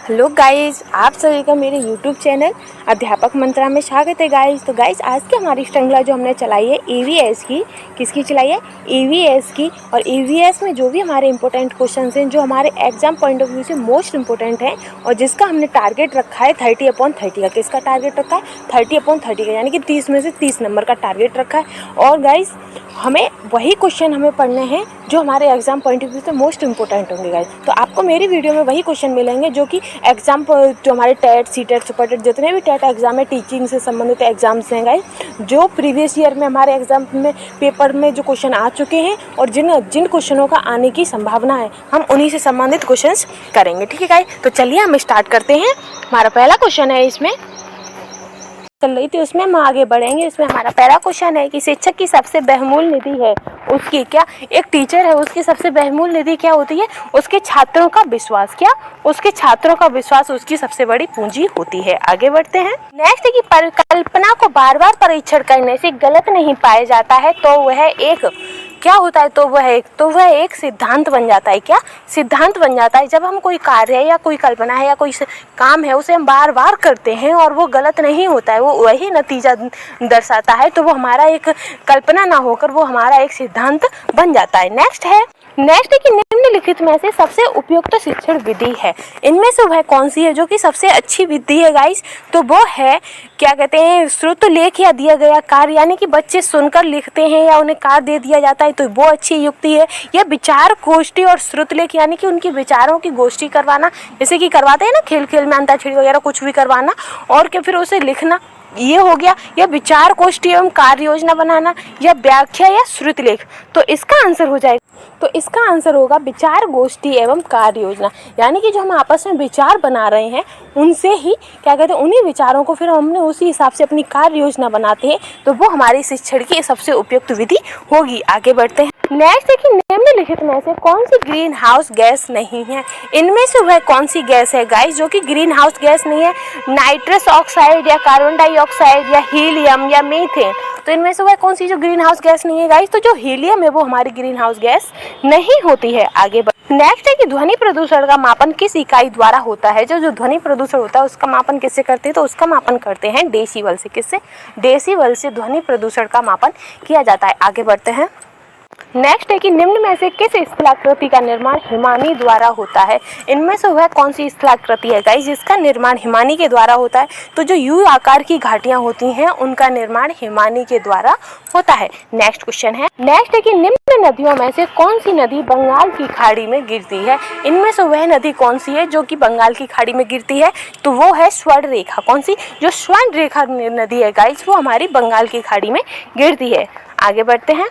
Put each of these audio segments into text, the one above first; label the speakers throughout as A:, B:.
A: Hello guys, आप सभी का मेरे यूट्यूब चैनल अध्यापक मंत्रा में स्वागत है गाइस। तो गाइस, आज की हमारी श्रृंखला जो हमने चलाई है ईवीएस की, किसकी चलाई है? ईवीएस की। और ईवीएस में जो भी हमारे इंपॉर्टेंट क्वेश्चंस हैं, जो हमारे एग्जाम पॉइंट ऑफ व्यू से मोस्ट इंपॉर्टेंट हैं और जिसका हमने टारगेट रखा है 30/30 का। किसका टारगेट रखा है? 30/30 का, यानी कि 30 में से 30 नंबर का टारगेट रखा है। और गाइस, हमें वही क्वेश्चन पढ़ने हैं जो हमारे एग्जाम पॉइंट ऑफ व्यू से मोस्ट इंपॉर्टेंट होंगे गाइस। तो आपको मेरी वीडियो में वही क्वेश्चन मिलेंगे जो कि एग्जाम जो हमारे टेट, सीटेट, सुपर टेट, जितने भी टेट एग्जाम है, टीचिंग से संबंधित एग्जाम्स हैं गाइस, जो प्रीवियस ईयर में हमारे एग्जाम में पेपर में जो क्वेश्चन आ चुके हैं और जिन क्वेश्चनों का आने की संभावना है, हम उन्हीं से संबंधित क्वेश्चंस करेंगे। ठीक है गाइस, तो चलिए हम स्टार्ट करते हैं। हमारा पहला क्वेश्चन है, इसमें चल रही थी उसमें हम आगे बढ़ेंगे। इसमें हमारा पहला क्वेश्चन है कि शिक्षक की सबसे बहुमूल्य निधि है उसकी क्या? एक टीचर है, उसकी सबसे बहुमूल्य निधि क्या होती है? उसके छात्रों का विश्वास। क्या? उसके छात्रों का विश्वास उसकी सबसे बड़ी पूंजी होती है। आगे बढ़ते हैं। नेक्स्ट है कि परिकल्पना को बार बार परीक्षण करने से गलत नहीं पाया जाता है तो वह एक क्या होता है? तो वह एक सिद्धांत बन जाता है। क्या? सिद्धांत बन जाता है। जब हम कोई कार्य है या कोई कल्पना है या कोई काम है, उसे हम बार बार करते हैं और वो गलत नहीं होता है, वो वही नतीजा दर्शाता है, तो वो हमारा एक कल्पना ना होकर वो हमारा एक सिद्धांत बन जाता है। नेक्स्ट है कि निम्नलिखित में से सबसे उपयुक्त शिक्षण विधि है। इनमें से वह कौन सी है जो कि सबसे अच्छी विधि है गाइस? तो वो है, क्या कहते हैं, श्रुत लेख या दिया गया कार्य, यानी कि बच्चे सुनकर लिखते हैं या उन्हें कार्य दे दिया जाता है, तो वो अच्छी युक्ति है। या विचार गोष्ठी और श्रुत लेख, यानी कि उनके विचारों की गोष्ठी करवाना, जैसे कि करवाते हैं ना खेल खेल में, अंताक्षरी वगैरह कुछ भी करवाना और फिर उसे लिखना, ये हो गया। या विचार गोष्ठी एवं कार्य योजना बनाना, या व्याख्या या श्रुत लेख। तो इसका आंसर हो जाएगा, तो इसका आंसर होगा विचार गोष्ठी एवं कार्य योजना। यानी कि जो हम आपस में विचार बना रहे हैं, उनसे ही क्या कहते हैं, उन्हीं विचारों को फिर हमने उसी हिसाब से अपनी कार्य योजना बनाते हैं, तो वो हमारी शिक्षण की सबसे उपयुक्त विधि होगी। आगे बढ़ते हैं। नेक्स्ट है कि निम्नलिखित में से कौन सी ग्रीन हाउस गैस नहीं है? इनमें से वह कौन सी गैस है गाइस जो कि ग्रीन हाउस गैस नहीं है? नाइट्रस ऑक्साइड या कार्बन डाइऑक्साइड या हीलियम या मीथेन। तो इनमें से वह कौन सी जो ग्रीन हाउस गैस नहीं है गाइस? तो जो हीलियम है वो हमारी ग्रीन हाउस गैस नहीं होती है। आगे नेक्स्ट है कि ध्वनि प्रदूषण का मापन किस इकाई द्वारा होता है? जो ध्वनि प्रदूषण होता है उसका मापन किससे करते हैं? तो उसका मापन करते हैं डेसिबल से। किससे? डेसिबल से ध्वनि प्रदूषण का मापन किया जाता है। आगे बढ़ते हैं। नेक्स्ट है कि निम्न में से किस स्थलाकृति का निर्माण हिमानी द्वारा होता है? इनमें से वह कौन सी स्थलाकृति है गाइस जिसका निर्माण हिमानी के द्वारा होता है? तो जो यू आकार की घाटियां होती हैं उनका निर्माण हिमानी के द्वारा होता है। नेक्स्ट क्वेश्चन है, नेक्स्ट है कि निम्न नदियों में से कौन सी नदी बंगाल की खाड़ी में गिरती है? इनमें से वह नदी कौन सी है जो कि बंगाल की खाड़ी में गिरती है? तो वो है स्वर्ण रेखा। कौन सी? जो स्वर्ण रेखा नदी है गाइस, वो हमारी बंगाल की खाड़ी में गिरती है। आगे बढ़ते हैं।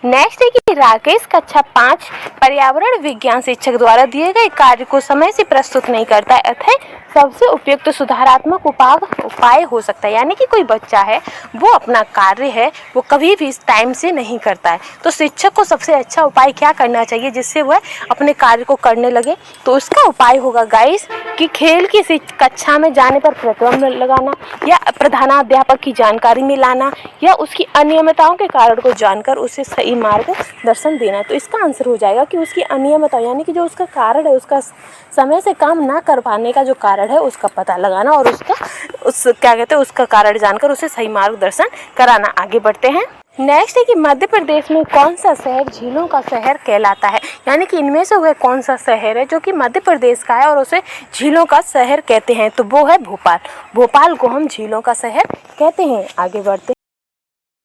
A: नेक्स्ट है कि राकेश कक्षा 5 पर्यावरण विज्ञान शिक्षक द्वारा दिए गए कार्य को समय से प्रस्तुत नहीं करता है, अतः सबसे उपयुक्त सुधारात्मक उपाय हो सकता है। यानी कि कोई बच्चा है, वो अपना कार्य है वो कभी भी टाइम से नहीं करता है, तो शिक्षक को सबसे अच्छा उपाय क्या करना चाहिए जिससे वह अपने कार्य को करने लगे? तो उसका उपाय होगा गाइस कि खेल की कक्षा में जाने पर प्रतिबंध लगाना, या प्रधानाध्यापक की जानकारी में लाना, या उसकी अनियमितताओं के कारण को जानकर उसे सही मार्गदर्शन देना। तो इसका आंसर हो जाएगा कि उसकी अनियमितता, यानी कि जो उसका कारण है, उसका समय से काम ना कर पाने का जो कारण है उसका पता लगाना और उसका कारण जानकर उसे सही मार्गदर्शन कराना। आगे बढ़ते हैं। नेक्स्ट है कि मध्य प्रदेश में कौन सा शहर झीलों का शहर कहलाता है? यानी कि इनमें से वह कौन सा शहर है जो कि मध्य प्रदेश का है और उसे झीलों का शहर कहते हैं? तो वो है भोपाल। भोपाल को हम झीलों का शहर कहते हैं। आगे बढ़ते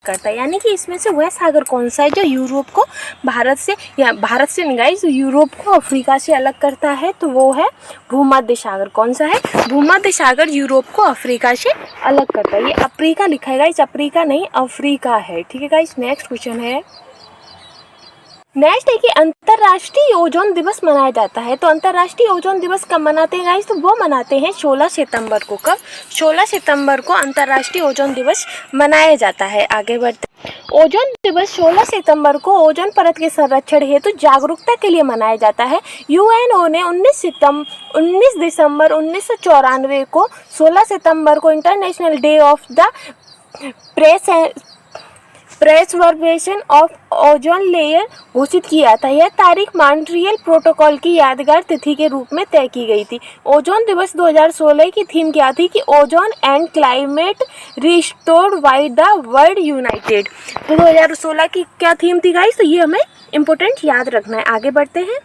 A: करता है, यानी कि इसमें से वह सागर कौन सा है जो यूरोप को भारत से नहीं गाइस, यूरोप को अफ्रीका से अलग करता है? तो वो है भूमध्य सागर। कौन सा है? भूमध्य सागर यूरोप को अफ्रीका से अलग करता है। ये अफ्रीका लिखा है गाइस, अफ्रीका नहीं अफ्रीका है। ठीक है गाइस। नेक्स्ट क्वेश्चन है, नेक्स्ट है कि अंतर्राष्ट्रीय ओजोन दिवस मनाया जाता है। तो अंतर्राष्ट्रीय ओजोन दिवस कब मनाते हैं गाइस? तो वो मनाते हैं 16 सितंबर को। कब? 16 सितंबर को अंतर्राष्ट्रीय ओजोन दिवस मनाया जाता है। आगे बढ़ते हैं। ओजोन दिवस 16 सितंबर को ओजोन परत के संरक्षण हेतु जागरूकता के लिए मनाया जाता है। यूएनओ ने 19 दिसंबर 1994 को 16 सितंबर को international day of the preservation of ozone layer घोषित किया था। यह तारीख मॉन्ट्रियल प्रोटोकॉल की यादगार तिथि के रूप में तय की गई थी। ओजोन दिवस 2016 की थीम क्या थी कि ozone and climate restored by the world United. तो 2016 की क्या थीम थी गाइस, तो ये हमें इंपॉर्टेंट याद रखना है। आगे बढ़ते हैं।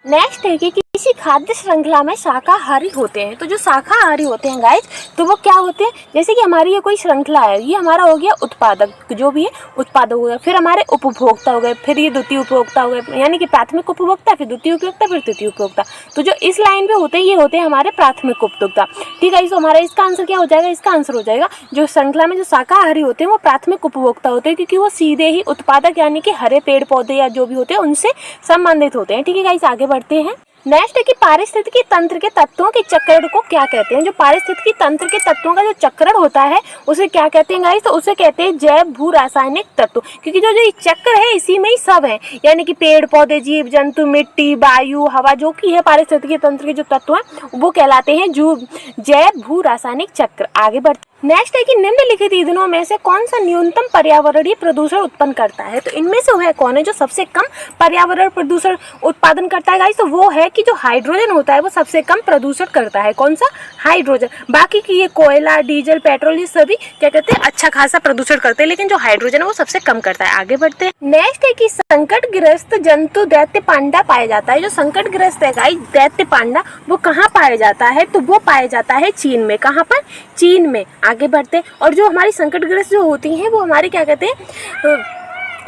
A: नेक्स्ट है कि किसी खाद्य श्रृंखला में शाकाहारी होते हैं। तो जो शाकाहारी होते हैं गाइस, तो वो क्या होते हैं, जैसे कि हमारी ये कोई श्रृंखला है, ये हमारा हो गया उत्पादक, जो भी है उत्पादक हो गया, फिर हमारे उपभोक्ता हो गए, फिर ये द्वितीय उपभोक्ता हो गए, यानी कि प्राथमिक उपभोक्ता, फिर द्वितीय उपभोक्ता, फिर तृतीय उपभोक्ता। तो जो इस लाइन पे होते हैं ये होते हैं हमारे प्राथमिक उपभोक्ता। ठीक है, तो हमारा इसका आंसर क्या हो जाएगा, इसका आंसर हो जाएगा जो श्रृंखला में जो शाकाहारी होते हैं वो प्राथमिक उपभोक्ता होते हैं, क्योंकि वो सीधे ही उत्पादक यानी कि हरे पेड़ पौधे या जो भी होते हैं उनसे संबंधित होते हैं। ठीक है गाइस, आगे बढ़ते हैं। नेक्स्ट है कि पारिस्थितिकी तंत्र के तत्वों के चक्रण को क्या कहते हैं। जो पारिस्थितिकी तंत्र के तत्वों का जो चक्रण होता है उसे क्या कहते हैं गाइस, तो उसे कहते हैं जैव भू रासायनिक तत्व, क्योंकि जो ये चक्र है इसी में ही सब है, यानी कि पेड़ पौधे, जीव जंतु, मिट्टी, वायु, हवा, जो कि है पारिस्थितिकी तंत्र के जो तत्व हैं वो कहलाते हैं जो जैव भू रासायनिक चक्र। आगे बढ़ते। नेक्स्ट है कि निम्नलिखित ईंधनों में से कौन सा न्यूनतम पर्यावरणीय प्रदूषण उत्पन्न करता है। तो इनमें से वह कौन है जो सबसे कम पर्यावरण प्रदूषण उत्पादन करता है गाइस, तो वो है कि जो हाइड्रोजन होता है वो सबसे कम प्रदूषण करता है। कौन सा, हाइड्रोजन। बाकी की ये कोयला, डीजल, पेट्रोल, ये सभी क्या कहते हैं अच्छा खासा प्रदूषण करते हैं, लेकिन जो हाइड्रोजन है वो सबसे कम करता है। आगे बढ़ते हैं। नेक्स्ट है कि संकटग्रस्त जंतु दैत्य पांडा पाया जाता है। जो संकटग्रस्त है गाइस दैत्य पांडा, वो कहाँ पाया जाता है, तो वो पाया जाता है चीन में। कहाँ पर, चीन में। आगे बढ़ते हैं। और जो हमारी संकटग्रस्त जो होती हैं वो हमारे क्या कहते हैं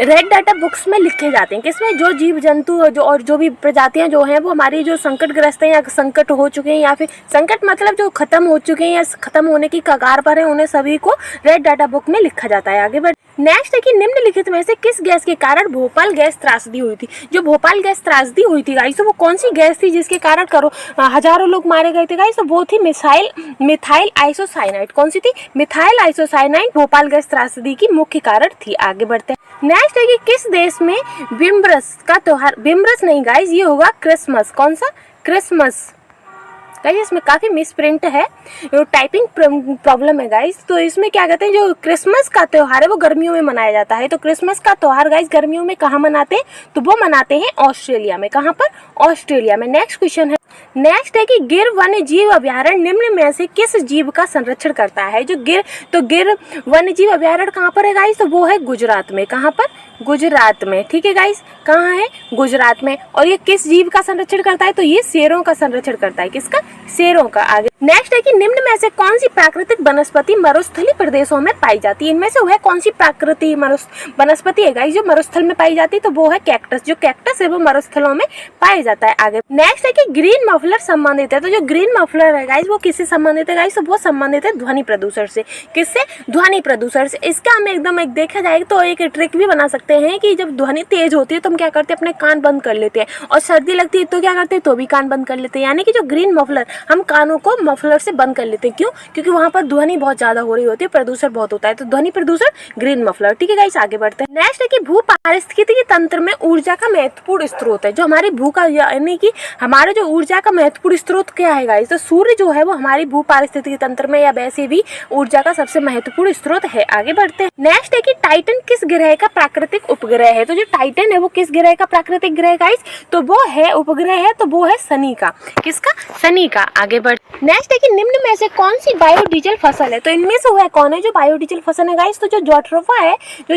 A: रेड डाटा बुक्स में लिखे जाते हैं। किसमें, जो जीव जंतु जो और जो भी प्रजातियां जो हैं वो हमारी जो संकटग्रस्त हैं या संकट हो चुके हैं, या फिर संकट मतलब जो खत्म हो चुके हैं या खत्म होने की कगार पर है, उन्हें सभी को रेड डाटा बुक में लिखा जाता है। आगे बढ़। नेक्स्ट है कि निम्नलिखित में से किस गैस के कारण भोपाल गैस त्रासदी हुई थी। जो भोपाल गैस त्रासदी हुई थी गाइस, तो वो कौन सी गैस थी जिसके कारण हजारों लोग मारे गए थे गाइस, तो वो थी मिथाइल आइसोसाइनाइड। कौन सी थी, मिथाइल आइसोसाइनाइड भोपाल गैस त्रासदी की मुख्य कारण थी। आगे बढ़ते हैं। नेक्स्ट है कि किस देश में विम्ब्रस का त्योहार, विम्ब्रस नहीं गाइस, ये होगा क्रिसमस। कौन सा, क्रिसमस। गाइस इसमें काफ़ी मिसप्रिंट है, टाइपिंग प्रॉब्लम है गाइस। तो इसमें क्या कहते हैं, जो क्रिसमस का त्यौहार है वो गर्मियों में मनाया जाता है। तो क्रिसमस का त्यौहार गाइस गर्मियों में कहाँ मनाते हैं, तो वो मनाते हैं ऑस्ट्रेलिया में। कहाँ पर, ऑस्ट्रेलिया में। नेक्स्ट क्वेश्चन है। नेक्स्ट है कि गिर वन्य जीव अभ्यारण्य निम्न में से किस जीव का संरक्षण करता है। जो गिर वन्य जीव अभ्यारण्य कहाँ पर है गाइस, तो वो है गुजरात में। कहाँ पर, गुजरात में। ठीक है गाइस, कहाँ है, गुजरात में। और ये किस जीव का संरक्षण करता है, तो ये शेरों का संरक्षण करता है। किसका, शेरों का। आगे नेक्स्ट है कि निम्न में से कौन सी प्राकृतिक वनस्पति मरुस्थलीय प्रदेशों में पाई जाती है। इनमें से वह कौन सी प्राकृतिक वनस्पति है गाइस जो मरुस्थल में पाई जाती है, तो वो है कैक्टस। जो कैक्टस है वो मरुस्थलों में पाया जाता है। आगे नेक्स्ट है कि ग्रीन मफलर संबंधित है। तो जो ग्रीन मफलर है गाइस वो किससे संबंधित है गाइस, तो वो संबंधित है ध्वनि प्रदूषण से। किससे, ध्वनि प्रदूषण से। इसका हम एकदम एक देखा जाए तो एक ट्रिक भी बना सकते हैं कि जब ध्वनि तेज होती है तो हम क्या करते हैं, अपने कान बंद कर लेते हैं, और सर्दी लगती है तो क्या करते हैं, तो भी कान बंद कर लेते हैं। यानी कि जो ग्रीन मफलर, हम कानों को मफलर से बंद कर लेते हैं। क्यों, क्योंकि वहां पर ध्वनि बहुत ज्यादा हो रही होती है, प्रदूषण बहुत होता है। तो ध्वनि प्रदूषण, ग्रीन मफलर। ठीक है गाइस, आगे बढ़ते हैं। नेक्स्ट है कि भू पारिस्थितिकी तंत्र में ऊर्जा का महत्वपूर्ण स्रोत है। जो हमारी भू का यानी कि हमारे जो ऊर्जा का महत्वपूर्ण स्रोत क्या है गाइस, तो सूर्य जो है वो हमारी भू पारिस्थितिकी तंत्र में या वैसे भी ऊर्जा का सबसे महत्वपूर्ण स्रोत है। आगे बढ़ते हैं। नेक्स्ट है कि टाइटन किस ग्रह का प्राकृतिक उपग्रह है। तो जो टाइटन है वो किस ग्रह का प्राकृतिक ग्रह गाइस, तो वो है उपग्रह है, तो वो है शनि का। किसका, शनि का। आगे बढ़। नेक्स्ट है कि निम्न में से कौन सी बायोडीजल फसल है। तो इनमें से वह कौन है जो बायोडीजल फसल है गाइस, तो जो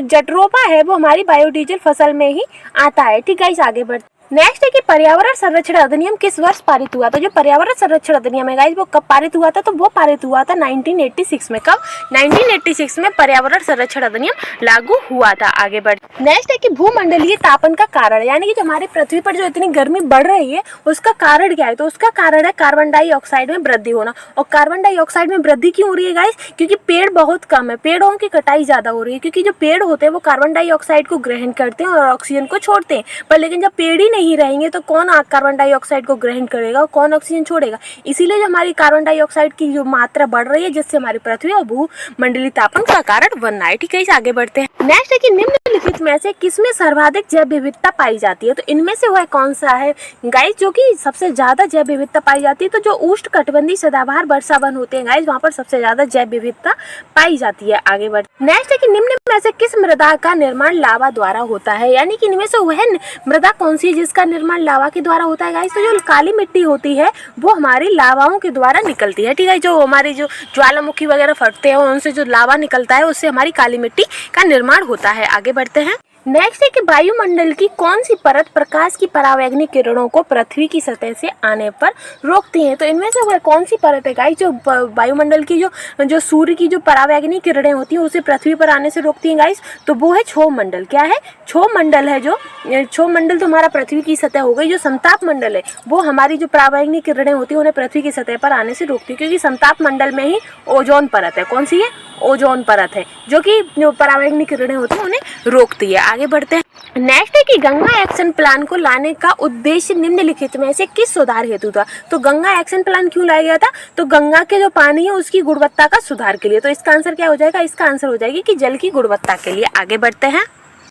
A: जट्रोफा है वो हमारी बायोडीजल फसल में ही आता है। ठीक गाइस, आगे बढ़। नेक्स्ट है कि पर्यावरण संरक्षण अधिनियम किस वर्ष पारित हुआ था। जो पर्यावरण संरक्षण अधिनियम है गाइस वो कब पारित हुआ था, तो वो पारित हुआ था 1986 में। कब, 1986 में पर्यावरण संरक्षण अधिनियम लागू हुआ था। आगे बढ़। नेक्स्ट है कि भूमंडलीय तापन का कारण, यानी कि जो हमारे पृथ्वी पर जो इतनी गर्मी बढ़ रही है उसका कारण क्या है, तो उसका कारण है कार्बन डाइऑक्साइड में वृद्धि होना। और कार्बन डाइऑक्साइड में वृद्धि क्यों हो रही है गाइस, क्योंकि पेड़ बहुत कम है, पेड़ों की कटाई ज्यादा हो रही है। क्योंकि जो पेड़ होते हैं वो कार्बन डाइऑक्साइड को ग्रहण करते हैं और ऑक्सीजन को छोड़ते हैं, पर लेकिन जब पेड़ ही ही रहेंगे तो कौन कार्बन डाइऑक्साइड को ग्रहण करेगा और कौन ऑक्सीजन छोड़ेगा। इसीलिए जो हमारी कार्बन डाइऑक्साइड की जो मात्रा बढ़ रही है, जिससे हमारी पृथ्वी और भूमंडलीय तापन का कारण बन रहा है। ठीक है, इसे आगे बढ़ते हैं। नेक्स्ट है कि निम्नलिखित में से किसमें सर्वाधिक जैव विविधता पाई जाती है। तो इनमें से वह कौन सा है गाइस जो कि सबसे ज्यादा जैव विविधता पाई जाती है। तो जो उष्णकटिबंधीय सदाबहार वर्षा वन होते हैं गाइस, वहाँ पर सबसे ज्यादा जैव विविधता पाई जाती है। आगे बढ़ नेक्स्ट है कि निम्न में से किस मृदा का निर्माण लावा द्वारा होता है। यानी कि इनमें से वह मृदा कौन सी है जिसका निर्माण लावा के द्वारा होता है गाइस। तो जो काली मिट्टी होती है वो हमारी लावाओं के द्वारा निकलती है। ठीक है, जो हमारी जो ज्वालामुखी वगैरह फटते हैं उनसे जो लावा निकलता है उससे हमारी काली मिट्टी का निर्माण होता है। आगे बढ़ते हैं। नेक्स्ट है कि वायुमंडल की कौन सी परत प्रकाश की परावैंगनिक किरणों को पृथ्वी की सतह से आने पर रोकती है। तो इनमें से वह कौन सी परत है गाइस जो वायुमंडल की जो सूर्य की जो परावैंगनिक किरणें होती हैं उसे पृथ्वी पर आने से रोकती हैं गाइस। तो वो है क्षोभ मंडल। क्या है? क्षोभ मंडल है। जो क्षोभ मंडल तो हमारा पृथ्वी की सतह हो गई। जो समताप मंडल है वो हमारी जो परावैंगनिक किरणें होती हैं उन्हें पृथ्वी की सतह पर आने से रोकती है, क्योंकि समताप मंडल में ही ओजोन परत है। कौन सी है? ओजोन परत है, जो कि जो परावैंगनिक किरणें होती हैं उन्हें रोकती है। आगे बढ़ते हैं। नेक्स्ट है कि गंगा एक्शन प्लान को लाने का उद्देश्य निम्नलिखित में से किस सुधार हेतु था। तो गंगा एक्शन प्लान क्यों लाया गया था? तो गंगा के जो पानी है उसकी गुणवत्ता का सुधार के लिए। तो इसका आंसर क्या हो जाएगा? इसका आंसर हो जाएगी कि जल की गुणवत्ता के लिए। आगे बढ़ते हैं।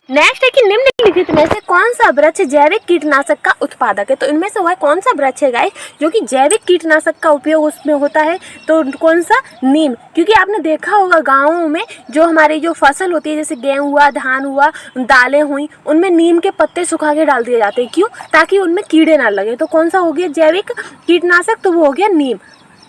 A: नेक्स्ट है कि निम्नलिखित में से कौन सा वृक्ष जैविक कीटनाशक का उत्पादक है। तो इनमें से वह कौन सा वृक्ष है गाइस जो कि जैविक कीटनाशक का उपयोग उसमें होता है। तो कौन सा? नीम। क्योंकि आपने देखा होगा गाँवों में जो हमारी जो फसल होती है, जैसे गेहूं हुआ, धान हुआ, दालें हुई, उनमें नीम के पत्ते सुखा के डाल दिए जाते हैं। क्यों? ताकि उनमें कीड़े ना लगे। तो कौन सा हो गया जैविक कीटनाशक? तो वो हो गया नीम।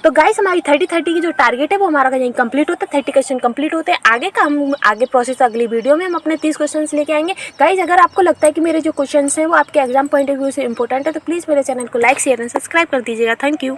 A: तो गाइस हमारी 30 की जो टारगेट है वो हमारा यहीं कंप्लीट होता है। 30 क्वेश्चन कंप्लीट होते हैं। आगे का हम आगे प्रोसेस अगली वीडियो में हम अपने 30 क्वेश्चन लेके आएंगे। गाइस अगर आपको लगता है कि मेरे जो क्वेश्चन हैं वो आपके एग्जाम पॉइंट ऑफ व्यू से इंपॉर्टेंट है तो प्लीज़ मेरे चैनल को लाइक शेयर एंड सब्सक्राइब कर दीजिएगा। Thank you.